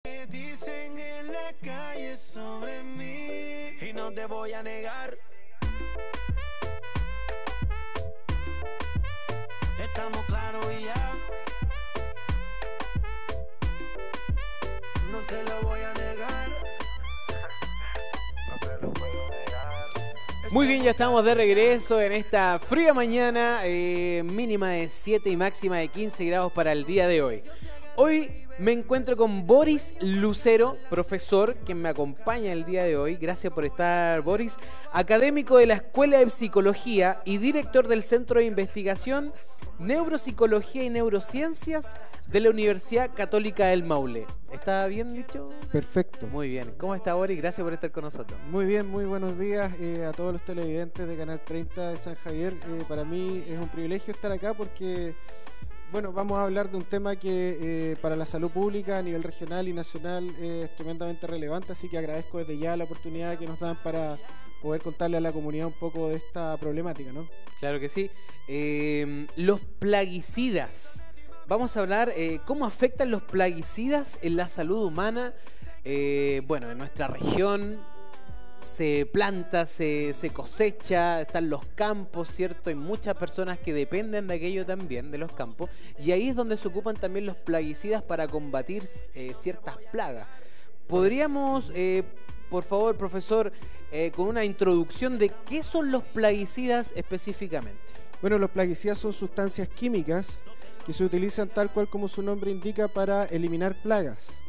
Dicen en la calle sobre mí y no te voy a negar. Estamos claros y ya. No te lo voy a negar. No te lo puedo negar. Muy bien, ya estamos de regreso en esta fría mañana, mínima de 7 y máxima de 15 grados para el día de hoy. Hoy me encuentro con Boris Lucero, profesor, quien me acompaña el día de hoy. Gracias por estar, Boris. Académico de la Escuela de Psicología y director del Centro de Investigación Neuropsicología y Neurociencias de la Universidad Católica del Maule. ¿Está bien dicho? Perfecto. Muy bien. ¿Cómo está, Boris? Gracias por estar con nosotros. Muy bien, muy buenos días a todos los televidentes de Canal 30 de San Javier. Para mí es un privilegio estar acá porque, bueno, vamos a hablar de un tema que para la salud pública a nivel regional y nacional es tremendamente relevante, así que agradezco desde ya la oportunidad que nos dan para poder contarle a la comunidad un poco de esta problemática, ¿no? Claro que sí. Los plaguicidas. Vamos a hablar cómo afectan los plaguicidas en la salud humana. Bueno, en nuestra región se planta, se cosecha, están los campos, ¿cierto? Hay muchas personas que dependen de aquello también, de los campos. Y ahí es donde se ocupan también los plaguicidas para combatir ciertas plagas. ¿Podríamos, por favor, profesor, con una introducción de qué son los plaguicidas específicamente? Bueno, los plaguicidas son sustancias químicas que se utilizan tal cual como su nombre indica para eliminar plagas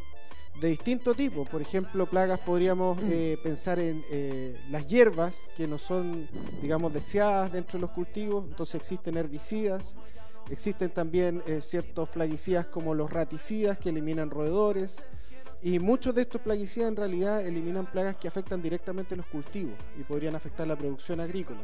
de distinto tipo. Por ejemplo, plagas podríamos pensar en las hierbas que no son, digamos, deseadas dentro de los cultivos, entonces existen herbicidas, existen también ciertos plaguicidas como los raticidas que eliminan roedores, y muchos de estos plaguicidas en realidad eliminan plagas que afectan directamente los cultivos y podrían afectar la producción agrícola.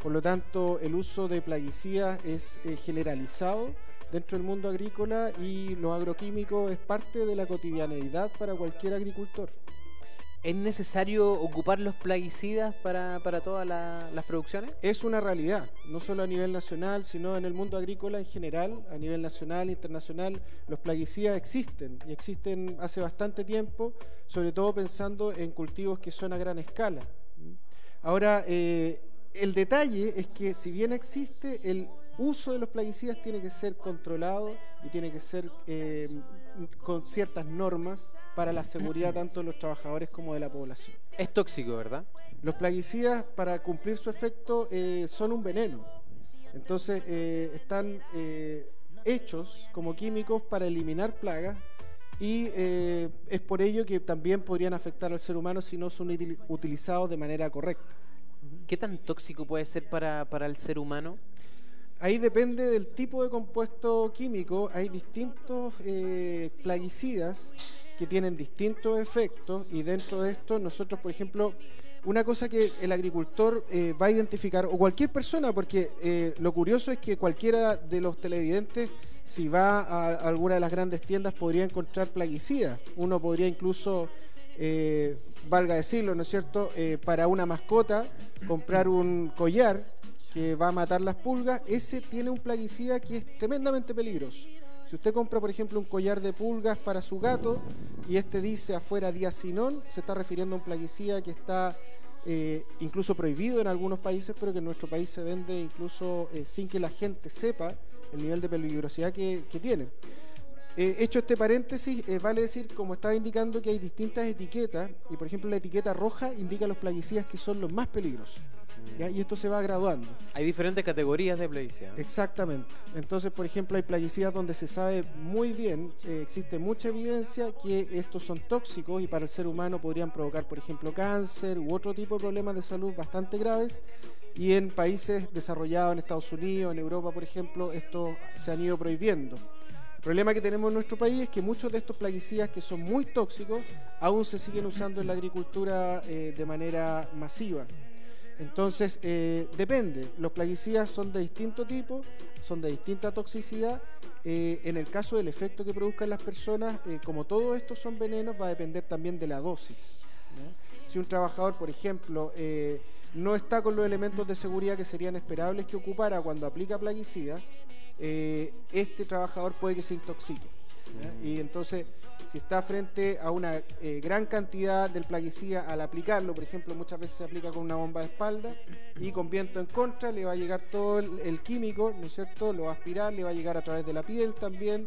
Por lo tanto, el uso de plaguicidas es generalizado dentro del mundo agrícola y los agroquímicos es parte de la cotidianeidad para cualquier agricultor. ¿Es necesario ocupar los plaguicidas para todas las producciones? Es una realidad, no solo a nivel nacional, sino en el mundo agrícola en general, a nivel nacional, internacional. Los plaguicidas existen y existen hace bastante tiempo, sobre todo pensando en cultivos que son a gran escala. Ahora, el detalle es que si bien existe, el uso de los plaguicidas tiene que ser controlado y tiene que ser con ciertas normas para la seguridad tanto de los trabajadores como de la población. Es tóxico, ¿verdad? Los plaguicidas, para cumplir su efecto, son un veneno. Entonces, están hechos como químicos para eliminar plagas y es por ello que también podrían afectar al ser humano si no son utilizados de manera correcta. ¿Qué tan tóxico puede ser para el ser humano? Ahí depende del tipo de compuesto químico. Hay distintos plaguicidas que tienen distintos efectos y dentro de esto nosotros, por ejemplo, una cosa que el agricultor va a identificar, o cualquier persona, porque lo curioso es que cualquiera de los televidentes, si va a alguna de las grandes tiendas, podría encontrar plaguicidas. Uno podría incluso, valga decirlo, ¿no es cierto?, para una mascota, comprar un collar que va a matar las pulgas. Ese tiene un plaguicida que es tremendamente peligroso. Si usted compra, por ejemplo, un collar de pulgas para su gato y este dice afuera diacinón, se está refiriendo a un plaguicida que está incluso prohibido en algunos países, pero que en nuestro país se vende incluso sin que la gente sepa el nivel de peligrosidad que tiene. Hecho este paréntesis, vale decir, como estaba indicando, que hay distintas etiquetas y, por ejemplo, la etiqueta roja indica los plaguicidas que son los más peligrosos, ¿ya? Y esto se va graduando. Hay diferentes categorías de plaguicidas. Exactamente. Entonces, por ejemplo, hay plaguicidas donde se sabe muy bien, existe mucha evidencia que estos son tóxicos y para el ser humano podrían provocar, por ejemplo, cáncer u otro tipo de problemas de salud bastante graves. Y en países desarrollados, en Estados Unidos, en Europa, por ejemplo, estos se han ido prohibiendo. El problema que tenemos en nuestro país es que muchos de estos plaguicidas que son muy tóxicos aún se siguen usando en la agricultura de manera masiva. Entonces, depende. Los plaguicidas son de distinto tipo, son de distinta toxicidad. En el caso del efecto que produzcan las personas, como todos estos son venenos, va a depender también de la dosis, ¿no? Si un trabajador, por ejemplo, no está con los elementos de seguridad que serían esperables que ocupara cuando aplica plaguicidas, este trabajador puede que se intoxique. ¿ya? Y entonces, si está frente a una gran cantidad del plaguicida, al aplicarlo, por ejemplo, muchas veces se aplica con una bomba de espalda y con viento en contra, le va a llegar todo el químico, ¿no es cierto? Lo va a aspirar, le va a llegar a través de la piel también,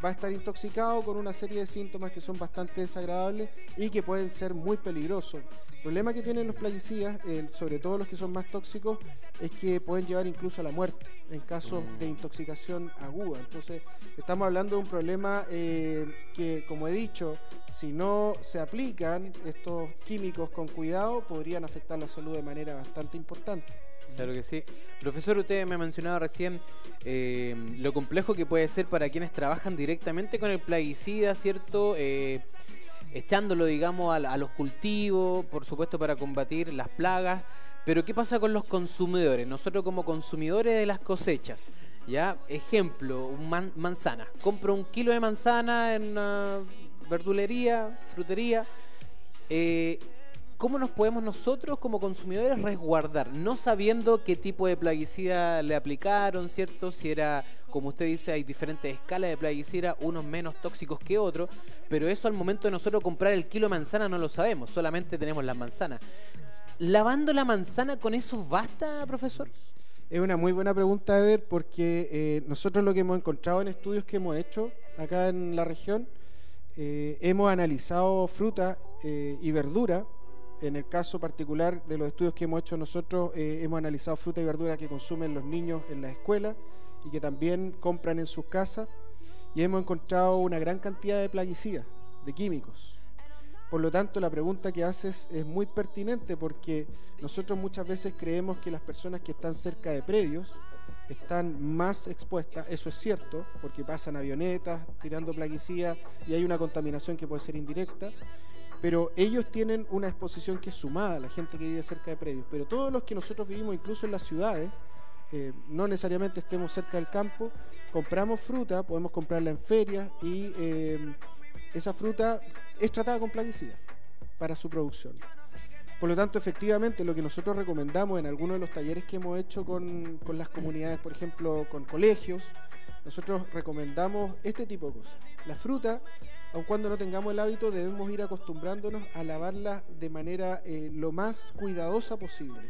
va a estar intoxicado con una serie de síntomas que son bastante desagradables y que pueden ser muy peligrosos. El problema que tienen los plaguicidas, sobre todo los que son más tóxicos, es que pueden llevar incluso a la muerte en casos de intoxicación aguda. Entonces, estamos hablando de un problema que, como he dicho, si no se aplican estos químicos con cuidado, podrían afectar la salud de manera bastante importante. Claro que sí. Profesor, usted me ha mencionado recién lo complejo que puede ser para quienes trabajan directamente con el plaguicida, ¿cierto? Echándolo, digamos, a los cultivos, por supuesto para combatir las plagas. Pero ¿qué pasa con los consumidores? Nosotros como consumidores de las cosechas, ¿ya? Ejemplo, manzana. Compro 1 kilo de manzana en una verdulería, frutería. ¿Cómo nos podemos nosotros como consumidores resguardar? No sabiendo qué tipo de plaguicida le aplicaron, ¿cierto? Si era, como usted dice, hay diferentes escalas de plaguicida, unos menos tóxicos que otros, pero eso al momento de nosotros comprar el kilo de manzana no lo sabemos, solamente tenemos las manzanas. ¿Lavando la manzana con eso basta, profesor? Es una muy buena pregunta, Ever, porque nosotros lo que hemos encontrado en estudios que hemos hecho acá en la región, hemos analizado fruta y verdura. En el caso particular de los estudios que hemos hecho nosotros, hemos analizado fruta y verdura que consumen los niños en la escuela y que también compran en sus casas, y hemos encontrado una gran cantidad de plaguicidas, de químicos. Por lo tanto, la pregunta que haces es muy pertinente, porque nosotros muchas veces creemos que las personas que están cerca de predios están más expuestas. Eso es cierto, porque pasan avionetas tirando plaguicidas y hay una contaminación que puede ser indirecta, pero ellos tienen una exposición que es sumada, la gente que vive cerca de predios. Pero todos los que nosotros vivimos, incluso en las ciudades, no necesariamente estemos cerca del campo, compramos fruta, podemos comprarla en ferias y esa fruta es tratada con plaguicidas para su producción. Por lo tanto, efectivamente, lo que nosotros recomendamos en algunos de los talleres que hemos hecho con las comunidades, por ejemplo, con colegios, nosotros recomendamos este tipo de cosas. La fruta, aun cuando no tengamos el hábito, debemos ir acostumbrándonos a lavarla de manera lo más cuidadosa posible.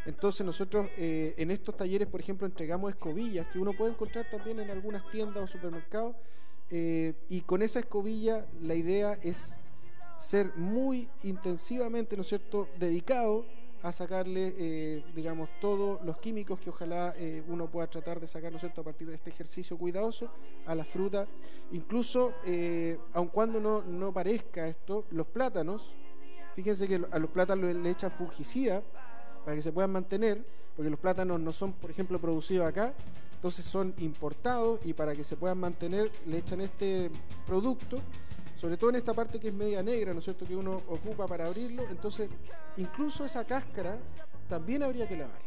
Entonces nosotros en estos talleres, por ejemplo, entregamos escobillas que uno puede encontrar también en algunas tiendas o supermercados, y con esa escobilla la idea es ser muy intensivamente, ¿no es cierto?, dedicado a sacarle, digamos, todos los químicos que ojalá uno pueda tratar de sacar, ¿no es cierto?, a partir de este ejercicio cuidadoso a la fruta. Incluso, aun cuando no parezca esto, los plátanos, fíjense que a los plátanos le echan fungicida para que se puedan mantener, porque los plátanos no son, por ejemplo, producidos acá, entonces son importados, y para que se puedan mantener le echan este producto, sobre todo en esta parte que es media negra, ¿no es cierto?, que uno ocupa para abrirlo. Entonces, incluso esa cáscara también habría que lavarla,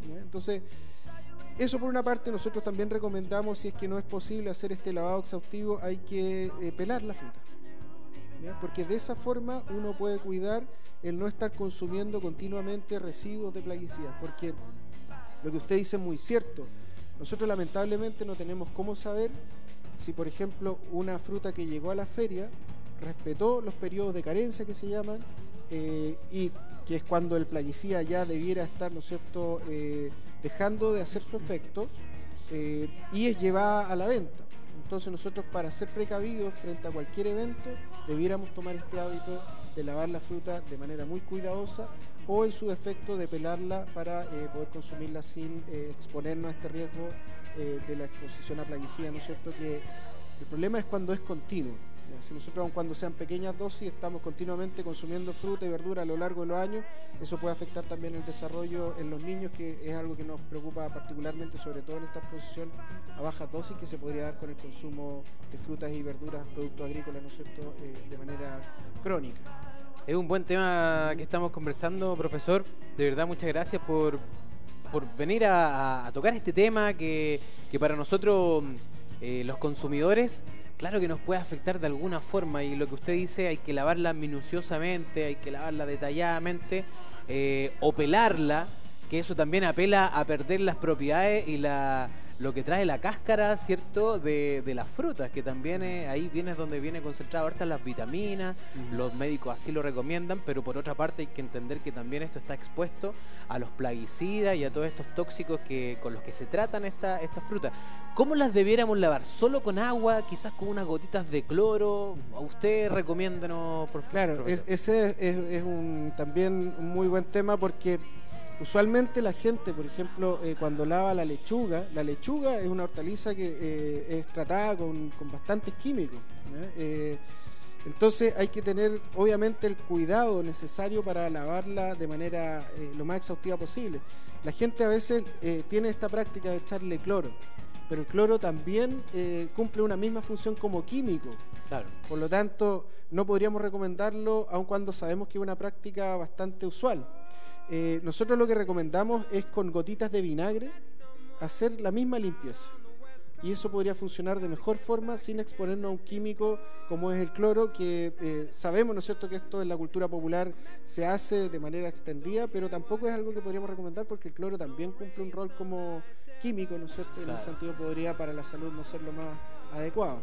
¿ya? Entonces, eso por una parte. Nosotros también recomendamos, si es que no es posible hacer este lavado exhaustivo, hay que pelar la fruta, ¿ya? Porque de esa forma uno puede cuidar el no estar consumiendo continuamente residuos de plaguicidas, porque lo que usted dice es muy cierto. Nosotros lamentablemente no tenemos cómo saber si, por ejemplo, una fruta que llegó a la feria respetó los periodos de carencia que se llaman, y que es cuando el plaguicida ya debiera estar, ¿no es cierto?, dejando de hacer su efecto, y es llevada a la venta. Entonces nosotros, para ser precavidos frente a cualquier evento, debiéramos tomar este hábito de lavar la fruta de manera muy cuidadosa, o en su defecto de pelarla para poder consumirla sin exponernos a este riesgo de la exposición a plaguicida, ¿no es cierto? Que el problema es cuando es continuo, ¿ya? Si nosotros, aun cuando sean pequeñas dosis, estamos continuamente consumiendo fruta y verdura a lo largo de los años, eso puede afectar también el desarrollo en los niños, que es algo que nos preocupa particularmente, sobre todo en esta exposición a bajas dosis que se podría dar con el consumo de frutas y verduras, productos agrícolas, ¿no es cierto?, de manera crónica. Es un buen tema que estamos conversando, profesor. De verdad, muchas gracias por venir a tocar este tema que para nosotros, los consumidores, claro que nos puede afectar de alguna forma. Y lo que usted dice, hay que lavarla minuciosamente, hay que lavarla detalladamente, o pelarla, que eso también apela a perder las propiedades y la lo que trae la cáscara, ¿cierto? De las frutas, que también ahí viene donde viene concentrado hartas las vitaminas, los médicos así lo recomiendan, pero por otra parte hay que entender que también esto está expuesto a los plaguicidas y a todos estos tóxicos con los que se tratan estas frutas. ¿Cómo las debiéramos lavar? ¿Solo con agua? ¿Quizás con unas gotitas de cloro? ¿A usted recomiéndanos, por favor? Claro, ese es también un muy buen tema, porque usualmente la gente, por ejemplo, cuando lava la lechuga es una hortaliza que es tratada con bastantes químicos, ¿no? Entonces hay que tener obviamente el cuidado necesario para lavarla de manera lo más exhaustiva posible. La gente a veces tiene esta práctica de echarle cloro, pero el cloro también cumple una misma función como químico. Claro. Por lo tanto, no podríamos recomendarlo, aun cuando sabemos que es una práctica bastante usual. Nosotros lo que recomendamos es con gotitas de vinagre hacer la misma limpieza. Y eso podría funcionar de mejor forma sin exponernos a un químico como es el cloro, que sabemos, ¿no es cierto?, que esto en la cultura popular se hace de manera extendida, pero tampoco es algo que podríamos recomendar, porque el cloro también cumple un rol como químico, ¿no es cierto? Claro. En ese sentido podría para la salud no ser lo más adecuado.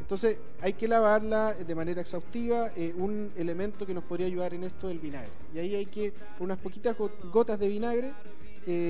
Entonces hay que lavarla de manera exhaustiva. Un elemento que nos podría ayudar en esto es el vinagre, y ahí hay que, con unas poquitas gotas de vinagre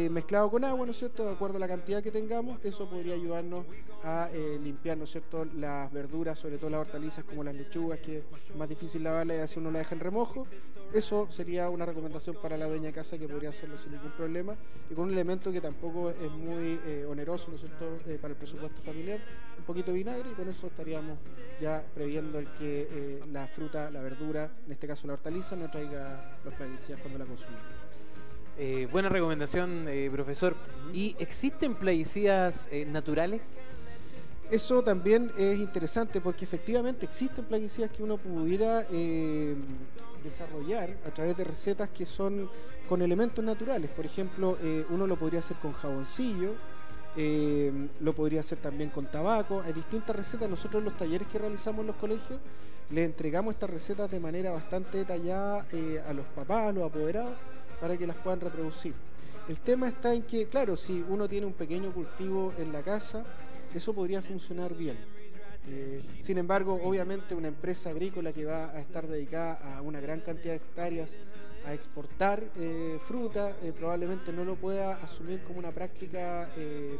mezclado con agua, ¿no es cierto?, de acuerdo a la cantidad que tengamos, eso podría ayudarnos a limpiar, ¿no es cierto?, las verduras, sobre todo las hortalizas como las lechugas, que es más difícil lavarlas y así uno la deja en remojo. Eso sería una recomendación para la dueña de casa, que podría hacerlo sin ningún problema, y con un elemento que tampoco es muy oneroso, ¿no es cierto?, para el presupuesto familiar, un poquito de vinagre, y con eso estaríamos ya previendo el que la fruta, la verdura, en este caso la hortaliza, no traiga los plaguicidas cuando la consumimos. Buena recomendación, profesor. ¿Y existen plaguicidas naturales? Eso también es interesante, porque efectivamente existen plaguicidas que uno pudiera desarrollar a través de recetas que son con elementos naturales. Por ejemplo, uno lo podría hacer con jaboncillo, lo podría hacer también con tabaco. Hay distintas recetas. Nosotros en los talleres que realizamos en los colegios les entregamos estas recetas de manera bastante detallada a los papás, a los apoderados, para que las puedan reproducir. El tema está en que, claro, si uno tiene un pequeño cultivo en la casa, eso podría funcionar bien. Sin embargo, obviamente una empresa agrícola que va a estar dedicada a una gran cantidad de hectáreas a exportar fruta, probablemente no lo pueda asumir como una práctica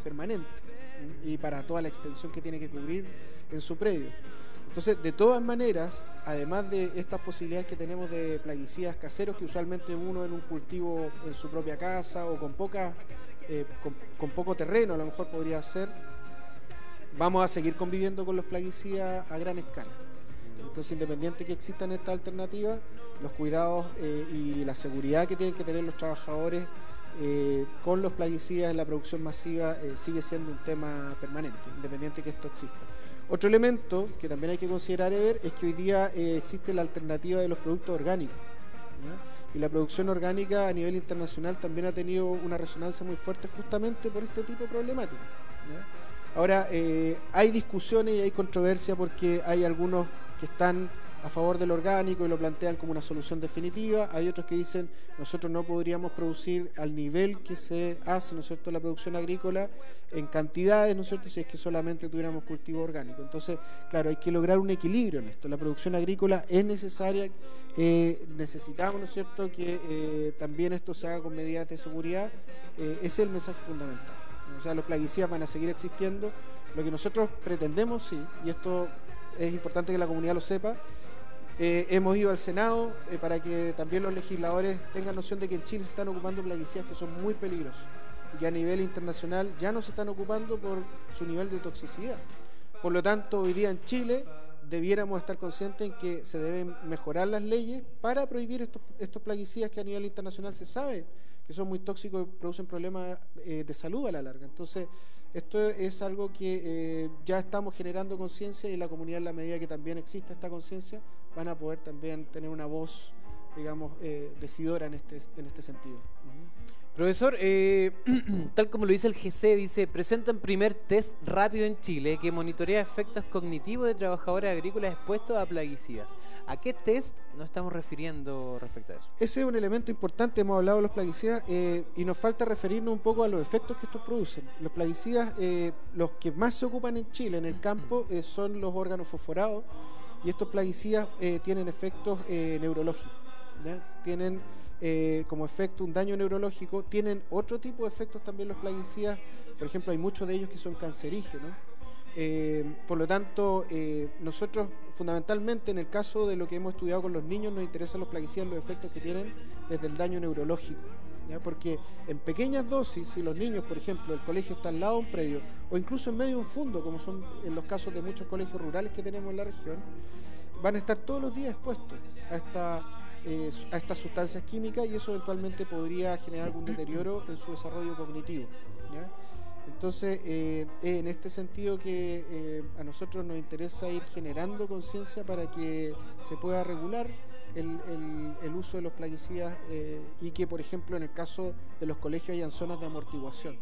permanente, y para toda la extensión que tiene que cubrir en su predio. Entonces, de todas maneras, además de estas posibilidades que tenemos de plaguicidas caseros, que usualmente uno en un cultivo en su propia casa o con poco terreno a lo mejor podría hacer, vamos a seguir conviviendo con los plaguicidas a gran escala. Entonces, independiente que existan estas alternativas, los cuidados y la seguridad que tienen que tener los trabajadores con los plaguicidas en la producción masiva sigue siendo un tema permanente, independiente que esto exista. Otro elemento que también hay que considerar y ver es que hoy día existe la alternativa de los productos orgánicos, ¿ya? Y la producción orgánica a nivel internacional también ha tenido una resonancia muy fuerte justamente por este tipo de problemática, ¿ya? Ahora, hay discusiones y hay controversia, porque hay algunos que están a favor del orgánico y lo plantean como una solución definitiva. Hay otros que dicen, nosotros no podríamos producir al nivel que se hace, ¿no es cierto?, la producción agrícola en cantidades, ¿no es cierto?, si es que solamente tuviéramos cultivo orgánico. Entonces, claro, hay que lograr un equilibrio en esto. La producción agrícola es necesaria, necesitamos, ¿no es cierto?, que también esto se haga con medidas de seguridad. Ese es el mensaje fundamental. O sea, los plaguicidas van a seguir existiendo. Lo que nosotros pretendemos, sí, y esto es importante que la comunidad lo sepa, hemos ido al Senado para que también los legisladores tengan noción de que en Chile se están ocupando plaguicidas que son muy peligrosos y que a nivel internacional ya no se están ocupando por su nivel de toxicidad. Por lo tanto, hoy día en Chile debiéramos estar conscientes en que se deben mejorar las leyes para prohibir estos plaguicidas que a nivel internacional se sabe que son muy tóxicos y producen problemas de salud a la larga. Entonces, esto es algo que ya estamos generando conciencia, y la comunidad, en la medida que también existe esta conciencia, van a poder también tener una voz, digamos, decidora en este sentido. Profesor, tal como lo dice el GC, dice, presentan primer test rápido en Chile que monitorea efectos cognitivos de trabajadores agrícolas expuestos a plaguicidas. ¿A qué test nos estamos refiriendo respecto a eso? Ese es un elemento importante, hemos hablado de los plaguicidas y nos falta referirnos un poco a los efectos que estos producen. Los plaguicidas, los que más se ocupan en Chile, en el campo, son los órganos fosforados y estos plaguicidas tienen efectos neurológicos, ¿ya? Tienen como efecto un daño neurológico, tienen otro tipo de efectos también los plaguicidas, por ejemplo hay muchos de ellos que son cancerígenos, por lo tanto nosotros fundamentalmente en el caso de lo que hemos estudiado con los niños nos interesan los plaguicidas, los efectos que tienen desde el daño neurológico, ¿ya? Porque en pequeñas dosis, si los niños por ejemplo el colegio está al lado de un predio o incluso en medio de un fundo, como son en los casos de muchos colegios rurales que tenemos en la región, van a estar todos los días expuestos a estas sustancias químicas y eso eventualmente podría generar algún deterioro en su desarrollo cognitivo, ¿ya? Entonces, en este sentido que a nosotros nos interesa ir generando conciencia para que se pueda regular el uso de los plaguicidas y que, por ejemplo, en el caso de los colegios hayan zonas de amortiguación,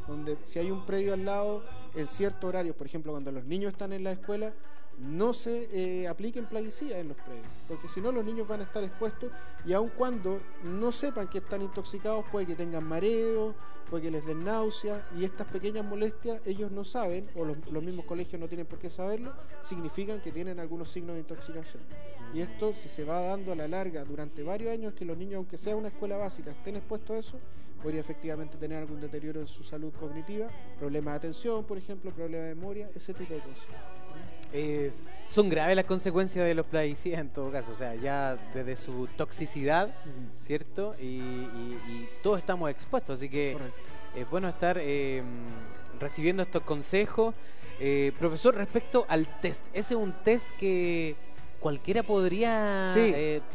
donde si hay un predio al lado, en ciertos horarios, por ejemplo, cuando los niños están en la escuela, no se apliquen plaguicidas en los predios, porque si no los niños van a estar expuestos y aun cuando no sepan que están intoxicados puede que tengan mareo, puede que les den náuseas y estas pequeñas molestias ellos no saben, o los mismos colegios no tienen por qué saberlo, significan que tienen algunos signos de intoxicación. Y esto si se va dando a la larga durante varios años que los niños, aunque sea una escuela básica, estén expuestos a eso, podría efectivamente tener algún deterioro en su salud cognitiva, problemas de atención, por ejemplo, problemas de memoria, ese tipo de cosas. Son graves las consecuencias de los plaguicidas en todo caso, o sea, ya desde su toxicidad, ¿cierto? Y todos estamos expuestos, así que es bueno estar recibiendo estos consejos. Profesor, respecto al test, ¿ese es un test que cualquiera podría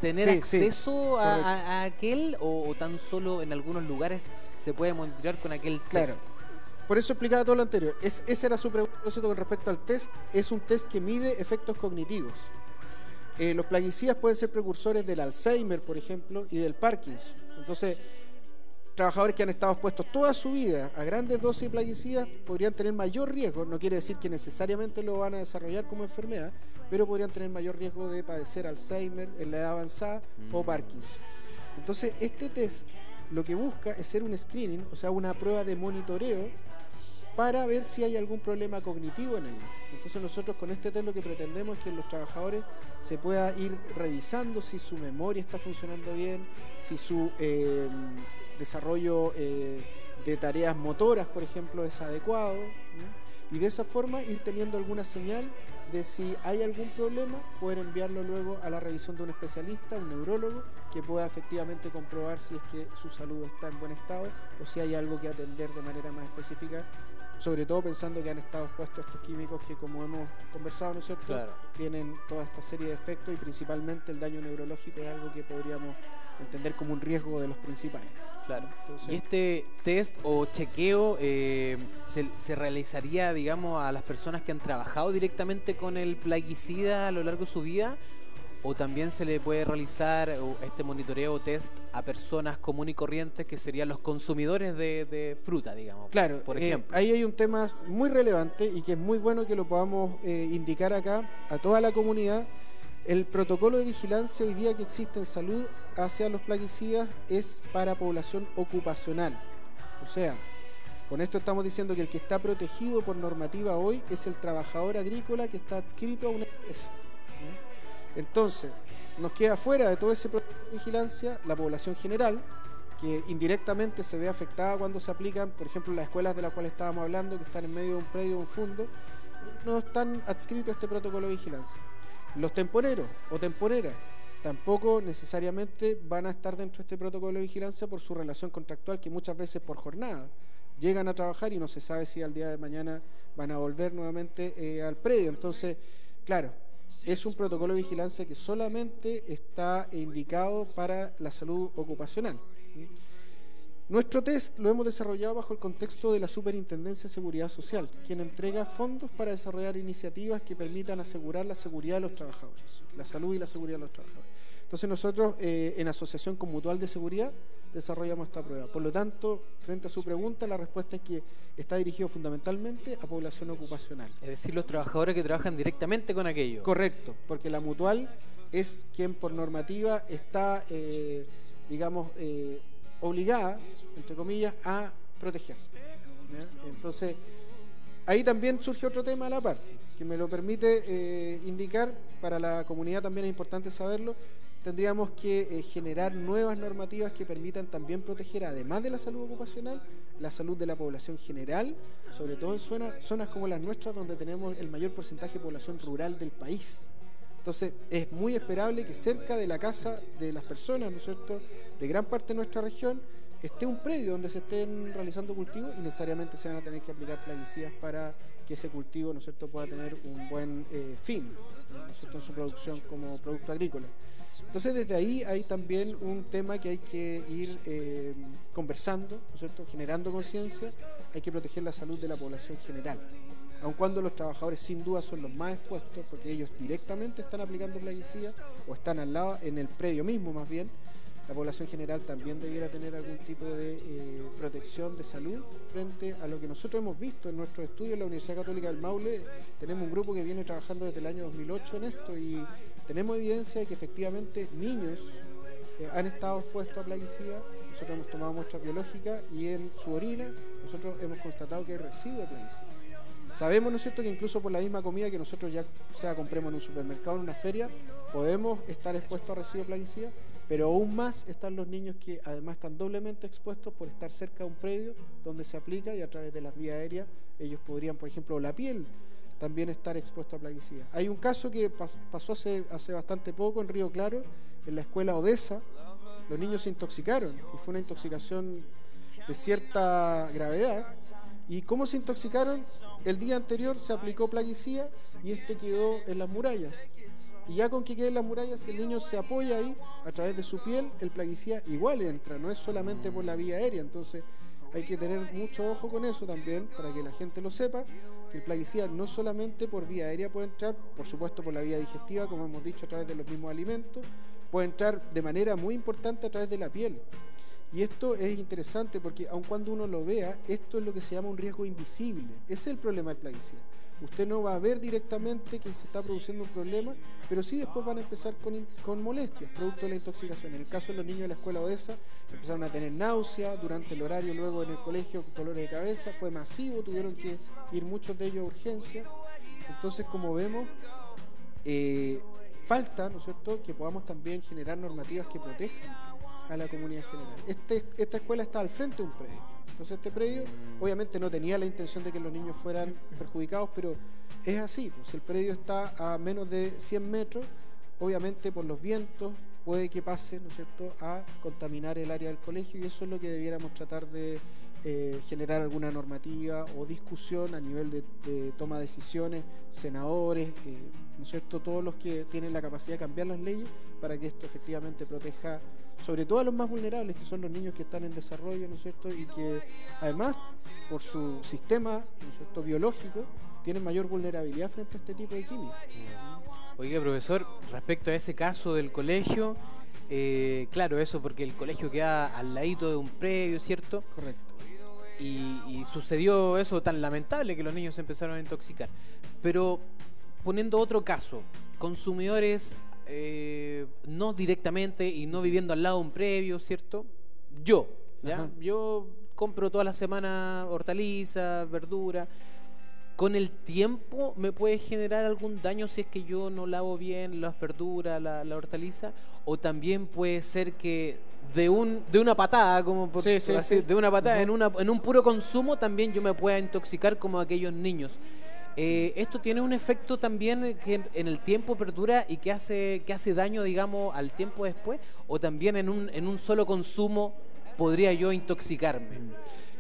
tener acceso a aquel o tan solo en algunos lugares se puede monitorear con aquel test? Claro. Por eso explicaba todo lo anterior. Esa era su pregunta con respecto al test. Es un test que mide efectos cognitivos. Los plaguicidas pueden ser precursores del Alzheimer, por ejemplo, y del Parkinson. Entonces, trabajadores que han estado expuestos toda su vida a grandes dosis de plaguicidas podrían tener mayor riesgo. No quiere decir que necesariamente lo van a desarrollar como enfermedad, pero podrían tener mayor riesgo de padecer Alzheimer en la edad avanzada o Parkinson. Entonces, este test lo que busca es ser un screening, o sea, una prueba de monitoreo para ver si hay algún problema cognitivo en ellos. Entonces nosotros con este test lo que pretendemos es que los trabajadores se pueda ir revisando si su memoria está funcionando bien, si su desarrollo de tareas motoras, por ejemplo, es adecuado, ¿no? Y de esa forma ir teniendo alguna señal de si hay algún problema, poder enviarlo luego a la revisión de un especialista, un neurólogo, que pueda efectivamente comprobar si es que su salud está en buen estado o si hay algo que atender de manera más específica, sobre todo pensando que han estado expuestos a estos químicos que, como hemos conversado, ¿no es cierto?, Claro. tienen toda esta serie de efectos y principalmente el daño neurológico es algo que podríamos entender como un riesgo de los principales. Claro. Entonces, ¿Y este test o chequeo se realizaría, digamos, a las personas que han trabajado directamente con el plaguicida a lo largo de su vida? ¿O también se le puede realizar este monitoreo o test a personas comunes y corrientes que serían los consumidores de fruta, digamos? claro, por ejemplo. ahí hay un tema muy relevante y que es muy bueno que lo podamos indicar acá a toda la comunidad. El protocolo de vigilancia hoy día que existe en salud hacia los plaguicidas es para población ocupacional. O sea, con esto estamos diciendo que el que está protegido por normativa hoy es el trabajador agrícola que está adscrito a una empresa, ¿no? Entonces, nos queda fuera de todo ese protocolo de vigilancia la población general, que indirectamente se ve afectada cuando se aplican, por ejemplo, las escuelas de las cuales estábamos hablando, que están en medio de un predio, de un fundo, no están adscritos a este protocolo de vigilancia. Los temporeros o temporeras tampoco necesariamente van a estar dentro de este protocolo de vigilancia por su relación contractual, que muchas veces por jornada llegan a trabajar y no se sabe si al día de mañana van a volver nuevamente al predio. Entonces, claro, es un protocolo de vigilancia que solamente está indicado para la salud ocupacional. Nuestro test lo hemos desarrollado bajo el contexto de la Superintendencia de Seguridad Social, quien entrega fondos para desarrollar iniciativas que permitan asegurar la seguridad de los trabajadores, la salud y la seguridad de los trabajadores. Entonces nosotros, en asociación con Mutual de Seguridad, desarrollamos esta prueba. Por lo tanto, frente a su pregunta, la respuesta es que está dirigido fundamentalmente a población ocupacional. Es decir, los trabajadores que trabajan directamente con aquello. Correcto, porque la Mutual es quien por normativa está, obligada, entre comillas, a protegerse. ¿Ya? Entonces, ahí también surge otro tema a la par, que me lo permite indicar, para la comunidad también es importante saberlo. Tendríamos que generar nuevas normativas que permitan también proteger, además de la salud ocupacional, la salud de la población general, sobre todo en zonas como las nuestras, donde tenemos el mayor porcentaje de población rural del país. Entonces, es muy esperable que cerca de la casa de las personas, ¿no es cierto?, de gran parte de nuestra región, esté un predio donde se estén realizando cultivos y necesariamente se van a tener que aplicar plaguicidas para que ese cultivo, ¿no es cierto?, pueda tener un buen fin, ¿no es cierto?, en su producción como producto agrícola. Entonces, desde ahí hay también un tema que hay que ir conversando, ¿no es cierto?, generando conciencia. Hay que proteger la salud de la población general, aun cuando los trabajadores sin duda son los más expuestos, porque ellos directamente están aplicando plaguicidas o están al lado, en el predio mismo más bien. La población general también debiera tener algún tipo de protección de salud frente a lo que nosotros hemos visto en nuestros estudios en la Universidad Católica del Maule. Tenemos un grupo que viene trabajando desde el año 2008 en esto y tenemos evidencia de que efectivamente niños han estado expuestos a plaguicidas. Nosotros hemos tomado muestras biológicas y en su orina nosotros hemos constatado que hay residuos de plaguicidas. Sabemos, ¿no es cierto?, que incluso por la misma comida que nosotros ya sea compremos en un supermercado, en una feria, podemos estar expuestos a residuos de plaguicidas, pero aún más están los niños que además están doblemente expuestos por estar cerca de un predio donde se aplica, y a través de las vías aéreas ellos podrían, por ejemplo, la piel, también estar expuesto a plaguicidas. Hay un caso que pasó hace bastante poco en Río Claro, en la escuela Odessa. Los niños se intoxicaron y fue una intoxicación de cierta gravedad. ¿Y cómo se intoxicaron? El día anterior se aplicó plaguicida y quedó en las murallas. Y ya con que quede en las murallas, si el niño se apoya ahí, a través de su piel, el plaguicida igual entra, no es solamente por la vía aérea. Entonces hay que tener mucho ojo con eso también, para que la gente lo sepa, que el plaguicida no solamente por vía aérea puede entrar, por supuesto por la vía digestiva, como hemos dicho, a través de los mismos alimentos, puede entrar de manera muy importante a través de la piel. Y esto es interesante porque aun cuando uno lo vea, esto es lo que se llama un riesgo invisible. Ese es el problema del plaguicida. Usted no va a ver directamente que se está produciendo un problema, pero sí después van a empezar con molestias, producto de la intoxicación. En el caso de los niños de la escuela Odessa, empezaron a tener náusea durante el horario, luego en el colegio dolores de cabeza, fue masivo, tuvieron que ir muchos de ellos a urgencia. Entonces, como vemos, falta, ¿no es cierto?, que podamos también generar normativas que protejan a la comunidad general. Esta escuela está al frente de un predio. Entonces este predio obviamente no tenía la intención de que los niños fueran perjudicados, pero es así, pues el predio está a menos de 100 metros, obviamente por los vientos puede que pase, ¿no es cierto?, a contaminar el área del colegio, y eso es lo que debiéramos tratar de generar alguna normativa o discusión a nivel de toma de decisiones, senadores, ¿no es cierto?, todos los que tienen la capacidad de cambiar las leyes para que esto efectivamente proteja sobre todo a los más vulnerables, que son los niños que están en desarrollo, ¿no es cierto?, y que además por su sistema, ¿no es cierto?, biológico, tienen mayor vulnerabilidad frente a este tipo de químicos. Oiga, profesor, respecto a ese caso del colegio, claro, eso porque el colegio queda al ladito de un predio, ¿cierto? Correcto. Y sucedió eso tan lamentable que los niños se empezaron a intoxicar. Pero poniendo otro caso, consumidores no directamente y no viviendo al lado de un previo, ¿cierto? Yo compro toda la semana hortalizas, verdura. ¿Con el tiempo me puede generar algún daño si es que yo no lavo bien las verduras, la hortaliza? ¿O también puede ser que de una patada, como por así, de una patada, en un puro consumo también yo me pueda intoxicar como aquellos niños? Esto tiene un efecto también que en el tiempo perdura y que hace daño, digamos, al tiempo después, o también en un solo consumo podría yo intoxicarme.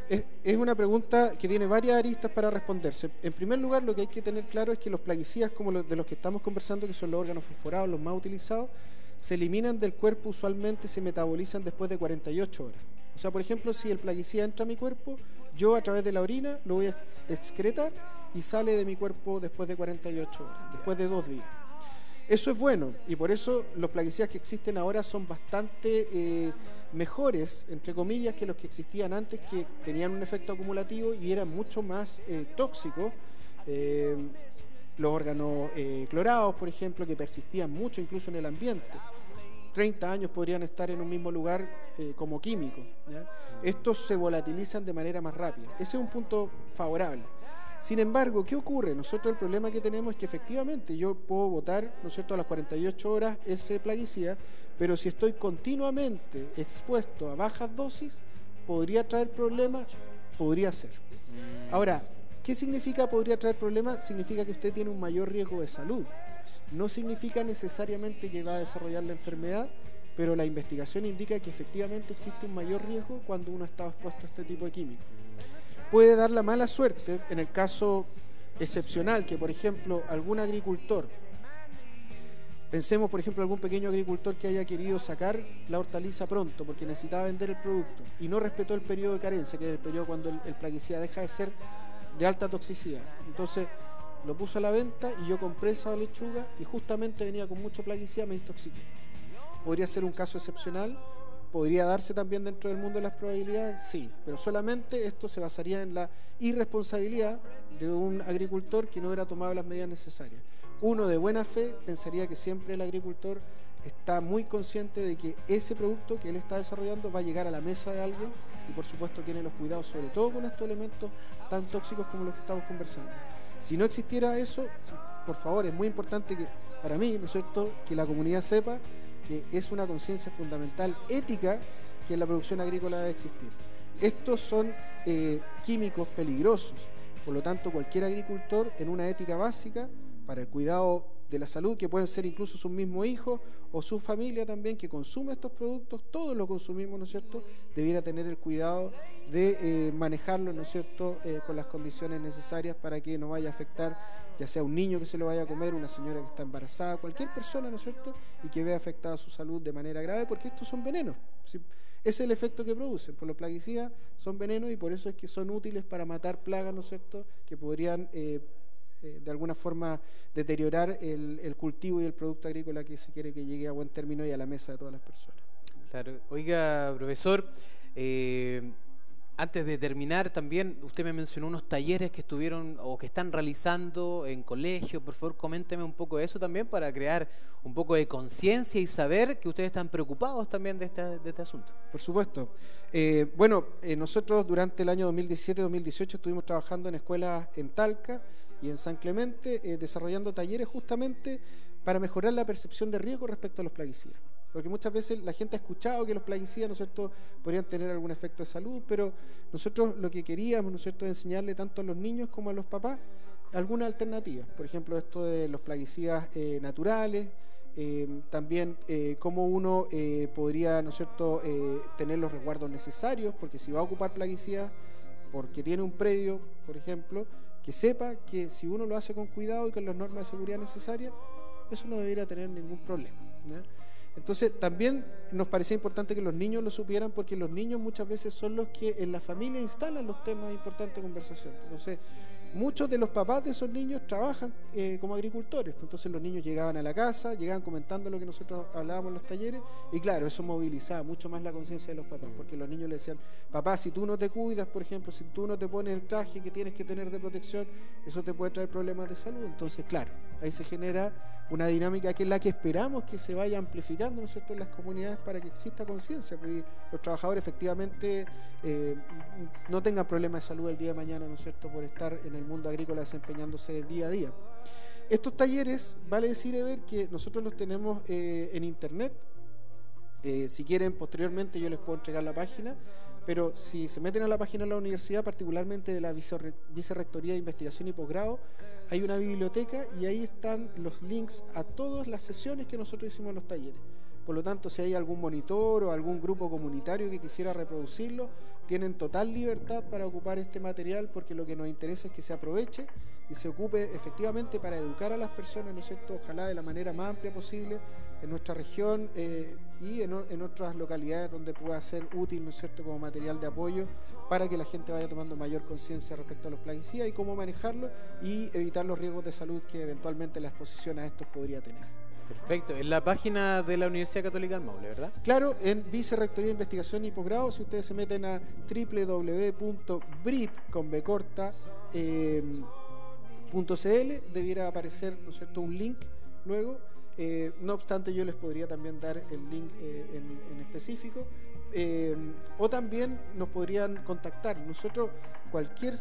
Es una pregunta que tiene varias aristas para responderse. En primer lugar, lo que hay que tener claro es que los plaguicidas, como de los que estamos conversando, que son los órganos fosforados, los más utilizados, se eliminan del cuerpo, usualmente se metabolizan después de 48 horas. O sea, por ejemplo, si el plaguicida entra a mi cuerpo, yo a través de la orina lo voy a excretar y sale de mi cuerpo después de 48 horas, después de 2 días. Eso es bueno, y por eso los plaguicidas que existen ahora son bastante mejores, entre comillas, que los que existían antes, que tenían un efecto acumulativo y eran mucho más tóxicos. Los órganos clorados, por ejemplo, que persistían mucho incluso en el ambiente. 30 años podrían estar en un mismo lugar como químicos, ¿ya? Estos se volatilizan de manera más rápida. Ese es un punto favorable. Sin embargo, ¿qué ocurre? Nosotros el problema que tenemos es que efectivamente yo puedo botar, ¿no es cierto?, a las 48 horas ese plaguicida, pero si estoy continuamente expuesto a bajas dosis, ¿podría traer problemas? Podría ser. Ahora, ¿qué significa podría traer problemas? Significa que usted tiene un mayor riesgo de salud. No significa necesariamente que va a desarrollar la enfermedad, pero la investigación indica que efectivamente existe un mayor riesgo cuando uno está expuesto a este tipo de químicos. Puede dar la mala suerte, en el caso excepcional, que por ejemplo algún agricultor, pensemos por ejemplo algún pequeño agricultor que haya querido sacar la hortaliza pronto porque necesitaba vender el producto y no respetó el periodo de carencia, que es el periodo cuando el plaguicida deja de ser de alta toxicidad. Entonces lo puso a la venta y yo compré esa lechuga y justamente venía con mucho plaguicida, me intoxiqué. ¿Podría ser un caso excepcional? ¿Podría darse también dentro del mundo de las probabilidades? Sí, pero solamente esto se basaría en la irresponsabilidad de un agricultor que no hubiera tomado las medidas necesarias. Uno de buena fe pensaría que siempre el agricultor está muy consciente de que ese producto que él está desarrollando va a llegar a la mesa de alguien y por supuesto tiene los cuidados sobre todo con estos elementos tan tóxicos como los que estamos conversando. Si no existiera eso, por favor, es muy importante que para mí, ¿no es cierto?, que la comunidad sepa que es una conciencia fundamental ética que en la producción agrícola debe existir. Estos son químicos peligrosos, por lo tanto cualquier agricultor en una ética básica para el cuidado de la salud, que pueden ser incluso sus mismos hijos o su familia también que consume estos productos, todos los consumimos, ¿no es cierto?, debiera tener el cuidado de manejarlo, ¿no es cierto?, con las condiciones necesarias para que no vaya a afectar ya sea un niño que se lo vaya a comer, una señora que está embarazada, cualquier persona, ¿no es cierto?, y que vea afectada su salud de manera grave, porque estos son venenos. ¿Sí? Ese es el efecto que producen. Por los plaguicidas son venenos y por eso es que son útiles para matar plagas, ¿no es cierto?, que podrían de alguna forma deteriorar el cultivo y el producto agrícola que se quiere que llegue a buen término y a la mesa de todas las personas. Claro. Oiga, profesor, antes de terminar también, usted me mencionó unos talleres que estuvieron o que están realizando en colegio. Por favor, coménteme un poco de eso también para crear un poco de conciencia y saber que ustedes están preocupados también de este asunto. Por supuesto. Nosotros durante el año 2017-2018 estuvimos trabajando en escuelas en Talca y en San Clemente, desarrollando talleres justamente para mejorar la percepción de riesgo respecto a los plaguicidas. Porque muchas veces la gente ha escuchado que los plaguicidas, ¿no es cierto?, podrían tener algún efecto de salud, pero nosotros lo que queríamos, ¿no es cierto?, es enseñarle tanto a los niños como a los papás algunas alternativas. Por ejemplo, esto de los plaguicidas naturales, también cómo uno podría, ¿no es cierto?, tener los resguardos necesarios, porque si va a ocupar plaguicidas porque tiene un predio, por ejemplo, que sepa que si uno lo hace con cuidado y con las normas de seguridad necesarias, eso no debería tener ningún problema, ¿no? Entonces también nos parecía importante que los niños lo supieran, porque los niños muchas veces son los que en la familia instalan los temas de importante conversación. Entonces muchos de los papás de esos niños trabajan como agricultores, entonces los niños llegaban a la casa, llegaban comentando lo que nosotros hablábamos en los talleres, y claro, eso movilizaba mucho más la conciencia de los papás, porque los niños le decían: papá, si tú no te cuidas, por ejemplo, si tú no te pones el traje que tienes que tener de protección, eso te puede traer problemas de salud. Entonces, claro, ahí se genera una dinámica que es la que esperamos que se vaya amplificando, ¿no es cierto?, en las comunidades, para que exista conciencia, porque los trabajadores efectivamente no tengan problemas de salud el día de mañana, ¿no es cierto?, por estar en el mundo agrícola desempeñándose día a día. Estos talleres, vale decir, Ever, que nosotros los tenemos en internet. Si quieren, posteriormente yo les puedo entregar la página, pero si se meten a la página de la universidad, particularmente de la Vicerrectoría de Investigación y Posgrado, hay una biblioteca y ahí están los links a todas las sesiones que nosotros hicimos en los talleres. Por lo tanto, si hay algún monitor o algún grupo comunitario que quisiera reproducirlo, tienen total libertad para ocupar este material, porque lo que nos interesa es que se aproveche y se ocupe efectivamente para educar a las personas, ¿no es cierto?, ojalá de la manera más amplia posible en nuestra región y en otras localidades donde pueda ser útil, ¿no es cierto?, como material de apoyo para que la gente vaya tomando mayor conciencia respecto a los plaguicidas y cómo manejarlos y evitar los riesgos de salud que eventualmente la exposición a estos podría tener. Perfecto, en la página de la Universidad Católica del Maule, ¿verdad? Claro, en Vicerrectoría de Investigación y Posgrado, si ustedes se meten a www.brip.cl, debiera aparecer, ¿no es cierto?, un link luego. No obstante, yo les podría también dar el link en específico. O también nos podrían contactar. Nosotros, cualquier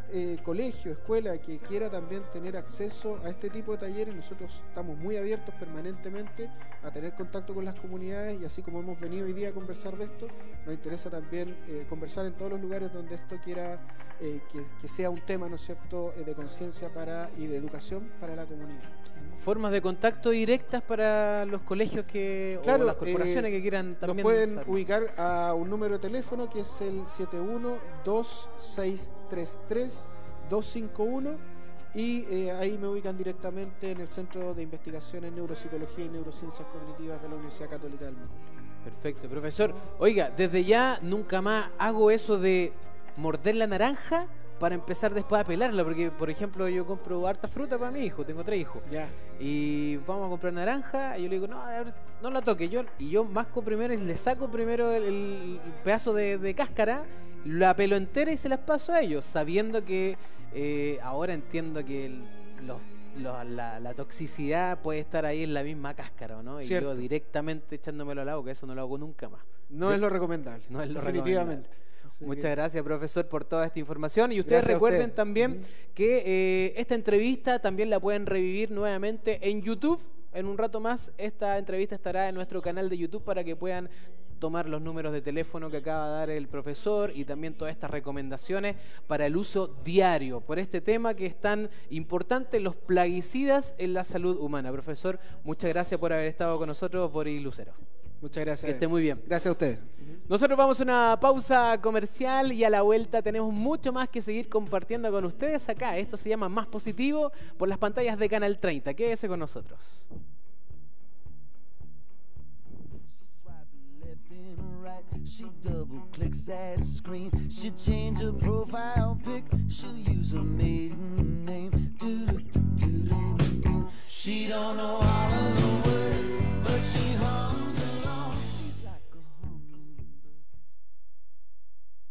colegio, escuela que quiera también tener acceso a este tipo de talleres, nosotros estamos muy abiertos permanentemente a tener contacto con las comunidades, y así como hemos venido hoy día a conversar de esto, nos interesa también conversar en todos los lugares donde esto quiera que sea un tema, ¿no es cierto?, de conciencia y de educación para la comunidad. Formas de contacto directas para los colegios o las corporaciones que quieran también. Nos pueden usarlo. ubicar a un número de teléfono que es el 71-2633-251, y ahí me ubican directamente en el Centro de Investigación en Neuropsicología y Neurociencias Cognitivas de la Universidad Católica del Maule. Perfecto, profesor. Oiga, desde ya nunca más hago eso de morder la naranja para empezar después a pelarla, porque por ejemplo yo compro harta fruta para mi hijo, tengo 3 hijos, Ya. y vamos a comprar naranja, y yo le digo, no, a ver, no la toque, yo masco primero y le saco primero el pedazo de cáscara, la pelo entera y se las paso a ellos, sabiendo que ahora entiendo que la toxicidad puede estar ahí en la misma cáscara, ¿no? Y Cierto. yo directamente echándomelo al agua, que eso no lo hago nunca más. No es lo recomendable. No es lo definitivamente. Así Muchas que- gracias, profesor, por toda esta información. Y ustedes Gracias a recuerden ustedes. también que esta entrevista también la pueden revivir nuevamente en YouTube. En un rato más esta entrevista estará en nuestro canal de YouTube para que puedan tomar los números de teléfono que acaba de dar el profesor y también todas estas recomendaciones para el uso diario por este tema que es tan importante, los plaguicidas en la salud humana. Profesor, muchas gracias por haber estado con nosotros, Boris Lucero. Muchas gracias. Que esté muy bien. Gracias a ustedes. Nosotros vamos a una pausa comercial y a la vuelta tenemos mucho más que seguir compartiendo con ustedes acá. Esto se llama Más Positivo por las pantallas de Canal 30. Quédese con nosotros. She double clicks that screen. She change her profile pic. She'll use her maiden name. Do-do-do-do-do-do. She don't know